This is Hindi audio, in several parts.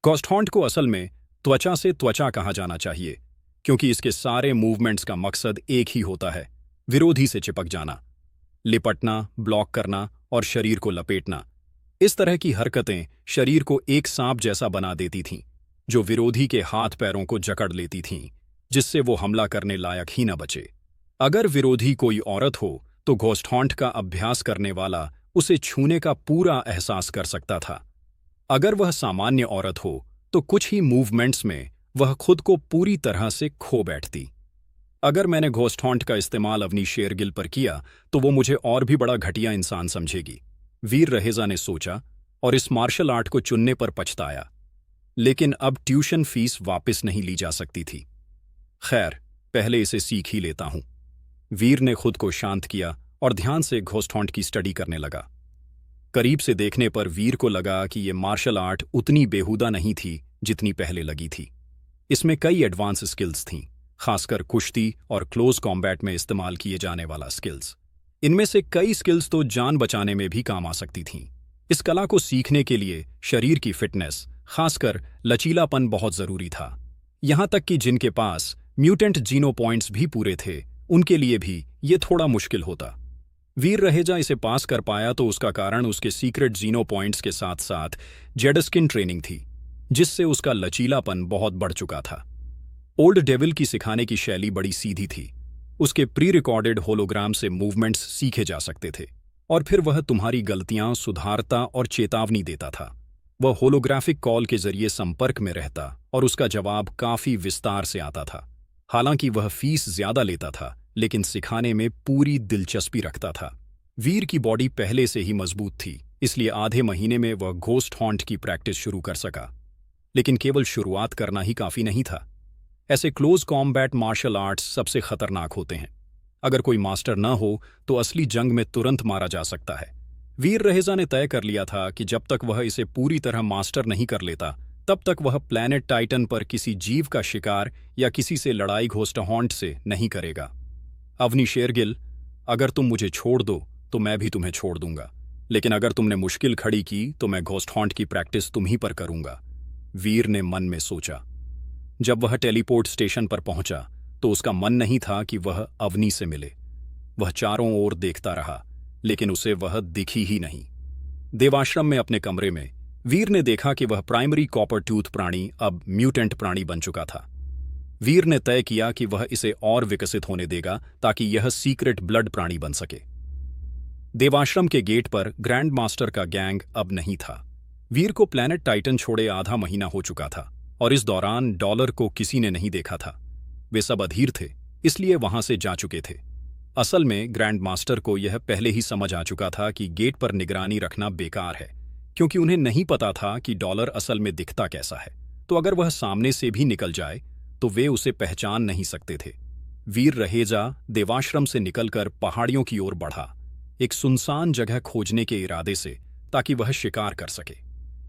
घोस्टहॉन्ट को असल में त्वचा से त्वचा कहा जाना चाहिए, क्योंकि इसके सारे मूवमेंट्स का मकसद एक ही होता है, विरोधी से चिपक जाना, लिपटना, ब्लॉक करना और शरीर को लपेटना। इस तरह की हरकतें शरीर को एक सांप जैसा बना देती थीं, जो विरोधी के हाथ पैरों को जकड़ लेती थीं, जिससे वो हमला करने लायक ही न बचे। अगर विरोधी कोई औरत हो, तो घोस्टहॉन्ट का अभ्यास करने वाला उसे छूने का पूरा एहसास कर सकता था। अगर वह सामान्य औरत हो, तो कुछ ही मूवमेंट्स में वह खुद को पूरी तरह से खो बैठती। अगर मैंने घोस्टहॉन्ट का इस्तेमाल अवनी शेरगिल पर किया, तो वो मुझे और भी बड़ा घटिया इंसान समझेगी, वीर रहेजा ने सोचा और इस मार्शल आर्ट को चुनने पर पछताया। लेकिन अब ट्यूशन फीस वापस नहीं ली जा सकती थी। खैर, पहले इसे सीख ही लेता हूं। वीर ने खुद को शांत किया और ध्यान से घोस्टहॉन्ट की स्टडी करने लगा। करीब से देखने पर वीर को लगा कि ये मार्शल आर्ट उतनी बेहुदा नहीं थी जितनी पहले लगी थी। इसमें कई एडवांस स्किल्स थीं, खासकर कुश्ती और क्लोज कॉम्बैट में इस्तेमाल किए जाने वाला स्किल्स। इनमें से कई स्किल्स तो जान बचाने में भी काम आ सकती थीं। इस कला को सीखने के लिए शरीर की फिटनेस, खासकर लचीलापन बहुत जरूरी था। यहां तक कि जिनके पास म्यूटेंट जीनो पॉइंट्स भी पूरे थे, उनके लिए भी ये थोड़ा मुश्किल होता। वीर रहेजा इसे पास कर पाया तो उसका कारण उसके सीक्रेट जीनो पॉइंट्स के साथ साथ जेडस्किन ट्रेनिंग थी, जिससे उसका लचीलापन बहुत बढ़ चुका था। ओल्ड डेविल की सिखाने की शैली बड़ी सीधी थी। उसके प्री रिकॉर्डेड होलोग्राम से मूवमेंट्स सीखे जा सकते थे और फिर वह तुम्हारी गलतियां सुधारता और चेतावनी देता था। वह होलोग्राफिक कॉल के जरिए संपर्क में रहता और उसका जवाब काफी विस्तार से आता था। हालांकि वह फीस ज्यादा लेता था, लेकिन सिखाने में पूरी दिलचस्पी रखता था। वीर की बॉडी पहले से ही मजबूत थी, इसलिए आधे महीने में वह घोस्टहॉन्ट की प्रैक्टिस शुरू कर सका। लेकिन केवल शुरुआत करना ही काफी नहीं था। ऐसे क्लोज कॉम्बैट मार्शल आर्ट्स सबसे खतरनाक होते हैं। अगर कोई मास्टर न हो तो असली जंग में तुरंत मारा जा सकता है। वीर रहेजा ने तय कर लिया था कि जब तक वह इसे पूरी तरह मास्टर नहीं कर लेता, तब तक वह प्लैनेट टाइटन पर किसी जीव का शिकार या किसी से लड़ाई घोस्टहॉन्ट से नहीं करेगा। अवनी शेरगिल, अगर तुम मुझे छोड़ दो तो मैं भी तुम्हें छोड़ दूंगा, लेकिन अगर तुमने मुश्किल खड़ी की तो मैं घोस्टहॉन्ट की प्रैक्टिस तुम ही पर करूंगा, वीर ने मन में सोचा। जब वह टेलीपोर्ट स्टेशन पर पहुंचा तो उसका मन नहीं था कि वह अवनी से मिले। वह चारों ओर देखता रहा, लेकिन उसे वह दिखी ही नहीं। देवाश्रम में अपने कमरे में वीर ने देखा कि वह प्राइमरी कॉपर टूथ प्राणी अब म्यूटेंट प्राणी बन चुका था। वीर ने तय किया कि वह इसे और विकसित होने देगा ताकि यह सीक्रेट ब्लड प्राणी बन सके। देवाश्रम के गेट पर ग्रैंड मास्टर का गैंग अब नहीं था। वीर को प्लैनेट टाइटन छोड़े आधा महीना हो चुका था और इस दौरान डॉलर को किसी ने नहीं देखा था। वे सब अधीर थे, इसलिए वहां से जा चुके थे। असल में ग्रैंड मास्टर को यह पहले ही समझ आ चुका था कि गेट पर निगरानी रखना बेकार है, क्योंकि उन्हें नहीं पता था कि डॉलर असल में दिखता कैसा है। तो अगर वह सामने से भी निकल जाए तो वे उसे पहचान नहीं सकते थे। वीर रहेजा देवाश्रम से निकलकर पहाड़ियों की ओर बढ़ा, एक सुनसान जगह खोजने के इरादे से, ताकि वह शिकार कर सके।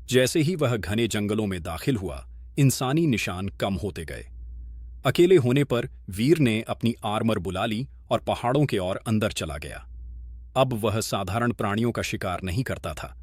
जैसे ही वह घने जंगलों में दाखिल हुआ, इंसानी निशान कम होते गए। अकेले होने पर वीर ने अपनी आर्मर बुला ली और पहाड़ों के ओर अंदर चला गया। अब वह साधारण प्राणियों का शिकार नहीं करता था।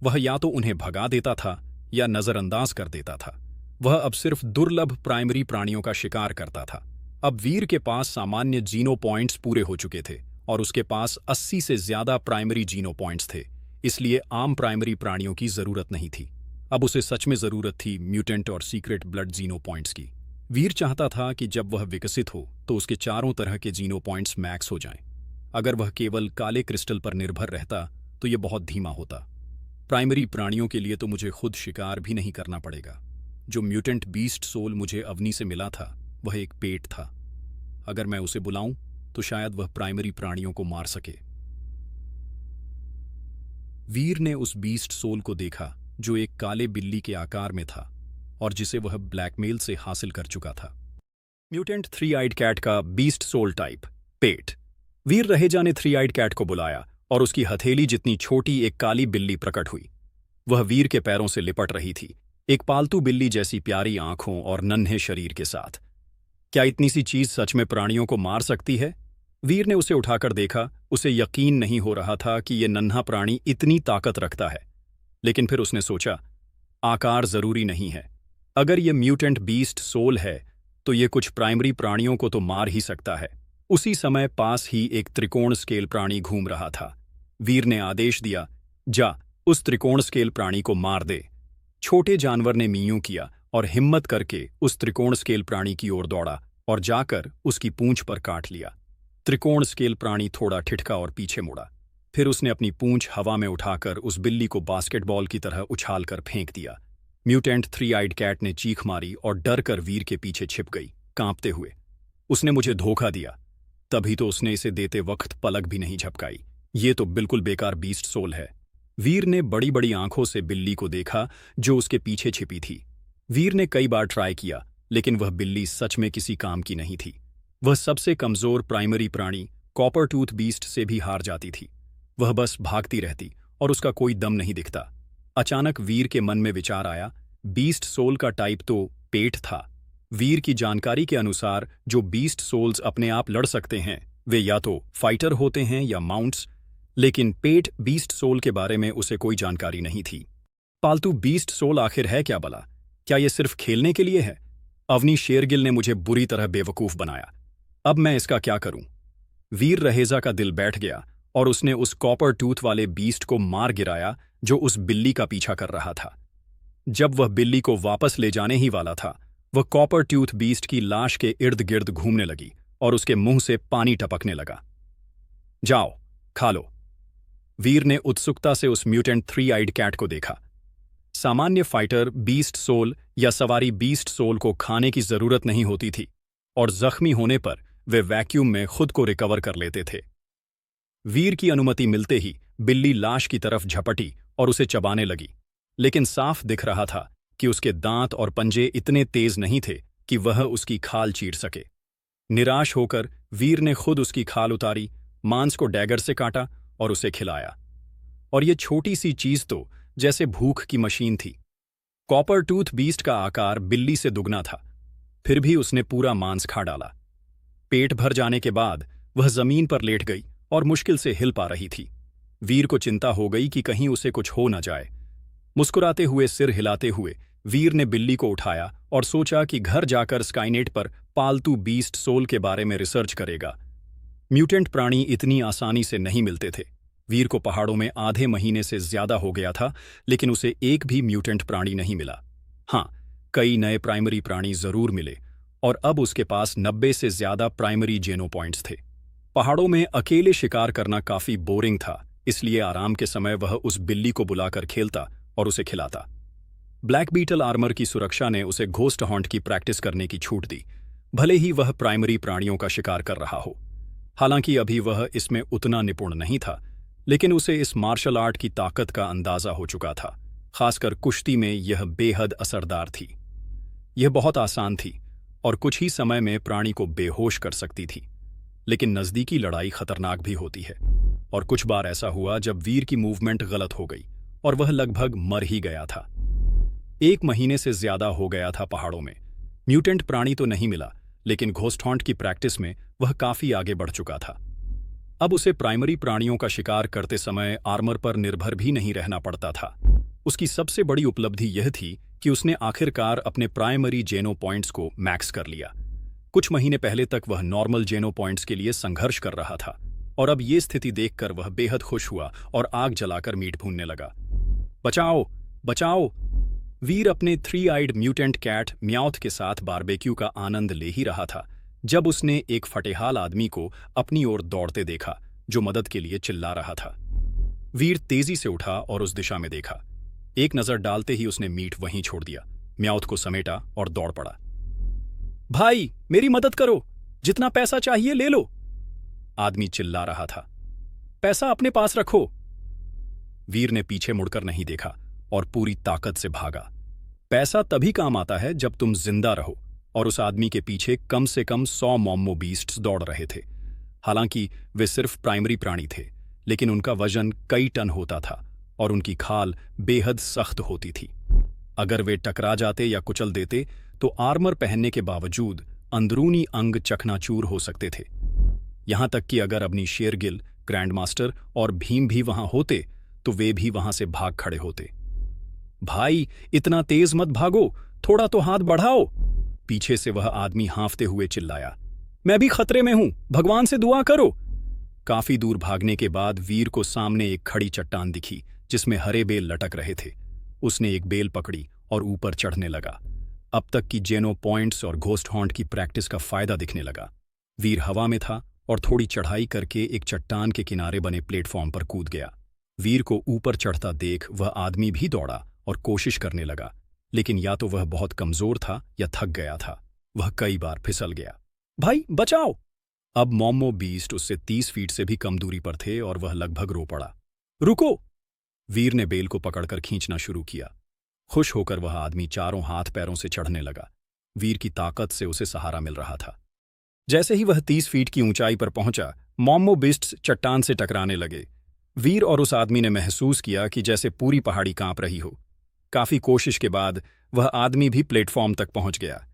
वह या तो उन्हें भगा देता था या नजरअंदाज कर देता था। वह अब सिर्फ दुर्लभ प्राइमरी प्राणियों का शिकार करता था। अब वीर के पास सामान्य जीनो पॉइंट्स पूरे हो चुके थे और उसके पास 80 से ज्यादा प्राइमरी जीनो पॉइंट्स थे, इसलिए आम प्राइमरी प्राणियों की जरूरत नहीं थी। अब उसे सच में जरूरत थी म्यूटेंट और सीक्रेट ब्लड जीनो पॉइंट्स की। वीर चाहता था कि जब वह विकसित हो तो उसके चारों तरह के जीनो पॉइंट्स मैक्स हो जाएं। अगर वह केवल काले क्रिस्टल पर निर्भर रहता तो यह बहुत धीमा होता। प्राइमरी प्राणियों के लिए तो मुझे खुद शिकार भी नहीं करना पड़ेगा। जो म्यूटेंट बीस्ट सोल मुझे अवनी से मिला था, वह एक पेट था। अगर मैं उसे बुलाऊं तो शायद वह प्राइमरी प्राणियों को मार सके। वीर ने उस बीस्ट सोल को देखा जो एक काले बिल्ली के आकार में था और जिसे वह ब्लैकमेल से हासिल कर चुका था। म्यूटेंट 3-आइड कैट का बीस्ट सोल टाइप, पेट। वीर रहेजा ने 3-आइड कैट को बुलाया और उसकी हथेली जितनी छोटी एक काली बिल्ली प्रकट हुई। वह वीर के पैरों से लिपट रही थी, एक पालतू बिल्ली जैसी प्यारी आंखों और नन्हे शरीर के साथ। क्या इतनी सी चीज सच में प्राणियों को मार सकती है? वीर ने उसे उठाकर देखा। उसे यकीन नहीं हो रहा था कि यह नन्हा प्राणी इतनी ताकत रखता है। लेकिन फिर उसने सोचा, आकार जरूरी नहीं है। अगर ये म्यूटेंट बीस्ट सोल है तो ये कुछ प्राइमरी प्राणियों को तो मार ही सकता है। उसी समय पास ही एक त्रिकोण स्केल प्राणी घूम रहा था। वीर ने आदेश दिया, जा उस त्रिकोण स्केल प्राणी को मार दे। छोटे जानवर ने मीयूं किया और हिम्मत करके उस त्रिकोण स्केल प्राणी की ओर दौड़ा और जाकर उसकी पूंछ पर काट लिया। त्रिकोण स्केल प्राणी थोड़ा ठिठका और पीछे मुड़ा। फिर उसने अपनी पूंछ हवा में उठाकर उस बिल्ली को बास्केटबॉल की तरह उछालकर फेंक दिया। म्यूटेंट थ्री आइड कैट ने चीख मारी और डर कर वीर के पीछे छिप गई, कांपते हुए। उसने मुझे धोखा दिया। तभी तो उसने इसे देते वक्त पलक भी नहीं झपकाई। ये तो बिल्कुल बेकार बीस्ट सोल है। वीर ने बड़ी बड़ी आंखों से बिल्ली को देखा जो उसके पीछे छिपी थी। वीर ने कई बार ट्राई किया, लेकिन वह बिल्ली सच में किसी काम की नहीं थी। वह सबसे कमजोर प्राइमरी प्राणी कॉपर टूथ बीस्ट से भी हार जाती थी। वह बस भागती रहती और उसका कोई दम नहीं दिखता। अचानक वीर के मन में विचार आया, बीस्ट सोल का टाइप तो पेट था। वीर की जानकारी के अनुसार जो बीस्ट सोल्स अपने आप लड़ सकते हैं वे या तो फाइटर होते हैं या माउंट्स, लेकिन पेट बीस्ट सोल के बारे में उसे कोई जानकारी नहीं थी। पालतू बीस्ट सोल आखिर है क्या भला? क्या ये सिर्फ खेलने के लिए है? अवनी शेरगिल ने मुझे बुरी तरह बेवकूफ बनाया। अब मैं इसका क्या करूं? वीर रहेजा का दिल बैठ गया और उसने उस कॉपर टूथ वाले बीस्ट को मार गिराया जो उस बिल्ली का पीछा कर रहा था। जब वह बिल्ली को वापस ले जाने ही वाला था, वह कॉपर टूथ बीस्ट की लाश के इर्द गिर्द घूमने लगी और उसके मुंह से पानी टपकने लगा। जाओ, खा लो। वीर ने उत्सुकता से उस म्यूटेंट थ्री आइड कैट को देखा। सामान्य फाइटर बीस्ट सोल या सवारी बीस्ट सोल को खाने की जरूरत नहीं होती थी और जख्मी होने पर वे वैक्यूम में खुद को रिकवर कर लेते थे। वीर की अनुमति मिलते ही बिल्ली लाश की तरफ झपटी और उसे चबाने लगी, लेकिन साफ दिख रहा था कि उसके दांत और पंजे इतने तेज नहीं थे कि वह उसकी खाल चीर सके। निराश होकर वीर ने खुद उसकी खाल उतारी, मांस को डैगर से काटा और उसे खिलाया। और ये छोटी सी चीज तो जैसे भूख की मशीन थी। कॉपर टूथ बीस्ट का आकार बिल्ली से दुगना था, फिर भी उसने पूरा मांस खा डाला। पेट भर जाने के बाद वह जमीन पर लेट गई और मुश्किल से हिल पा रही थी। वीर को चिंता हो गई कि कहीं उसे कुछ हो न जाए। मुस्कुराते हुए सिर हिलाते हुए वीर ने बिल्ली को उठाया और सोचा कि घर जाकर स्काईनेट पर पालतू बीस्ट सोल के बारे में रिसर्च करेगा। म्यूटेंट प्राणी इतनी आसानी से नहीं मिलते थे। वीर को पहाड़ों में आधे महीने से ज्यादा हो गया था, लेकिन उसे एक भी म्यूटेंट प्राणी नहीं मिला। हाँ, कई नए प्राइमरी प्राणी जरूर मिले और अब उसके पास 90 से ज्यादा प्राइमरी जेनो पॉइंट्स थे। पहाड़ों में अकेले शिकार करना काफी बोरिंग था, इसलिए आराम के समय वह उस बिल्ली को बुलाकर खेलता और उसे खिलाता। ब्लैक बीटल आर्मर की सुरक्षा ने उसे घोस्ट हॉन्ट की प्रैक्टिस करने की छूट दी, भले ही वह प्राइमरी प्राणियों का शिकार कर रहा हो। हालांकि अभी वह इसमें उतना निपुण नहीं था, लेकिन उसे इस मार्शल आर्ट की ताकत का अंदाजा हो चुका था। खासकर कुश्ती में यह बेहद असरदार थी। यह बहुत आसान थी और कुछ ही समय में प्राणी को बेहोश कर सकती थी। लेकिन नज़दीकी लड़ाई खतरनाक भी होती है, और कुछ बार ऐसा हुआ जब वीर की मूवमेंट गलत हो गई और वह लगभग मर ही गया था। 1 महीने से ज्यादा हो गया था पहाड़ों में। म्यूटेंट प्राणी तो नहीं मिला, लेकिन घोस्ट हॉन्ट की प्रैक्टिस में वह काफी आगे बढ़ चुका था। अब उसे प्राइमरी प्राणियों का शिकार करते समय आर्मर पर निर्भर भी नहीं रहना पड़ता था। उसकी सबसे बड़ी उपलब्धि यह थी कि उसने आखिरकार अपने प्राइमरी जेनो पॉइंट्स को मैक्स कर लिया। कुछ महीने पहले तक वह नॉर्मल जेनो पॉइंट्स के लिए संघर्ष कर रहा था, और अब ये स्थिति देखकर वह बेहद खुश हुआ और आग जलाकर मीट भूनने लगा। बचाओ, बचाओ! वीर अपने 3 आइड म्यूटेंट कैट म्याउथ के साथ बारबेक्यू का आनंद ले ही रहा था जब उसने एक फटेहाल आदमी को अपनी ओर दौड़ते देखा जो मदद के लिए चिल्ला रहा था। वीर तेजी से उठा और उस दिशा में देखा। एक नजर डालते ही उसने मीट वहीं छोड़ दिया, म्याउथ को समेटा और दौड़ पड़ा। भाई, मेरी मदद करो, जितना पैसा चाहिए ले लो, आदमी चिल्ला रहा था। पैसा अपने पास रखो। वीर ने पीछे मुड़कर नहीं देखा और पूरी ताकत से भागा। पैसा तभी काम आता है जब तुम जिंदा रहो, और उस आदमी के पीछे कम से कम 100 मॉम्मो बीस्ट्स दौड़ रहे थे। हालांकि वे सिर्फ प्राइमरी प्राणी थे, लेकिन उनका वजन कई टन होता था और उनकी खाल बेहद सख्त होती थी। अगर वे टकरा जाते या कुचल देते तो आर्मर पहनने के बावजूद अंदरूनी अंग चकनाचूर हो सकते थे। यहां तक कि अगर अवनी शेरगिल, ग्रैंडमास्टर और भीम भी वहां होते तो वे भी वहां से भाग खड़े होते। भाई, इतना तेज मत भागो, थोड़ा तो हाथ बढ़ाओ। पीछे से वह आदमी हाँफते हुए चिल्लाया, मैं भी खतरे में हूं, भगवान से दुआ करो। काफी दूर भागने के बाद वीर को सामने एक खड़ी चट्टान दिखी जिसमें हरे बेल लटक रहे थे। उसने एक बेल पकड़ी और ऊपर चढ़ने लगा। अब तक की जेनो पॉइंट्स और घोस्ट हॉन्ट की प्रैक्टिस का फायदा दिखने लगा। वीर हवा में था और थोड़ी चढ़ाई करके एक चट्टान के किनारे बने प्लेटफॉर्म पर कूद गया। वीर को ऊपर चढ़ता देख वह आदमी भी दौड़ा और कोशिश करने लगा, लेकिन या तो वह बहुत कमजोर था या थक गया था। वह कई बार फिसल गया। भाई बचाओ! अब मोमो बीस्ट उससे 30 फीट से भी कम दूरी पर थे और वह लगभग रो पड़ा। रुको! वीर ने बेल को पकड़कर खींचना शुरू किया। खुश होकर वह आदमी चारों हाथ पैरों से चढ़ने लगा। वीर की ताकत से उसे सहारा मिल रहा था। जैसे ही वह 30 फीट की ऊंचाई पर पहुंचा, मोमो बिस्ट्स चट्टान से टकराने लगे। वीर और उस आदमी ने महसूस किया कि जैसे पूरी पहाड़ी कांप रही हो। काफी कोशिश के बाद वह आदमी भी प्लेटफॉर्म तक पहुंच गया।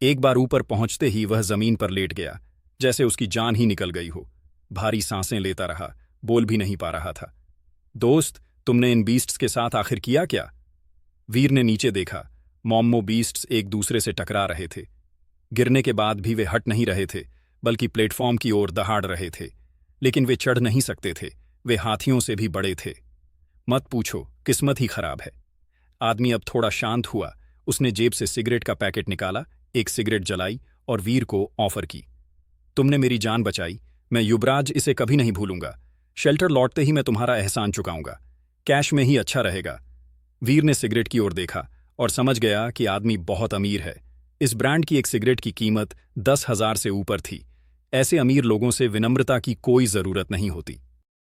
एक बार ऊपर पहुंचते ही वह जमीन पर लेट गया, जैसे उसकी जान ही निकल गई हो। भारी सांसें लेता रहा, बोल भी नहीं पा रहा था। दोस्त, तुमने इन बीस्ट्स के साथ आखिर किया क्या? वीर ने नीचे देखा। मोमो बीस्ट्स एक दूसरे से टकरा रहे थे। गिरने के बाद भी वे हट नहीं रहे थे, बल्कि प्लेटफॉर्म की ओर दहाड़ रहे थे। लेकिन वे चढ़ नहीं सकते थे, वे हाथियों से भी बड़े थे। मत पूछो, किस्मत ही खराब है। आदमी अब थोड़ा शांत हुआ। उसने जेब से सिगरेट का पैकेट निकाला, एक सिगरेट जलाई और वीर को ऑफर की। तुमने मेरी जान बचाई, मैं युवराज इसे कभी नहीं भूलूंगा। शेल्टर लौटते ही मैं तुम्हारा एहसान चुकाऊंगा। कैश में ही अच्छा रहेगा। वीर ने सिगरेट की ओर देखा और समझ गया कि आदमी बहुत अमीर है। इस ब्रांड की एक सिगरेट की कीमत 10,000 से ऊपर थी। ऐसे अमीर लोगों से विनम्रता की कोई जरूरत नहीं होती।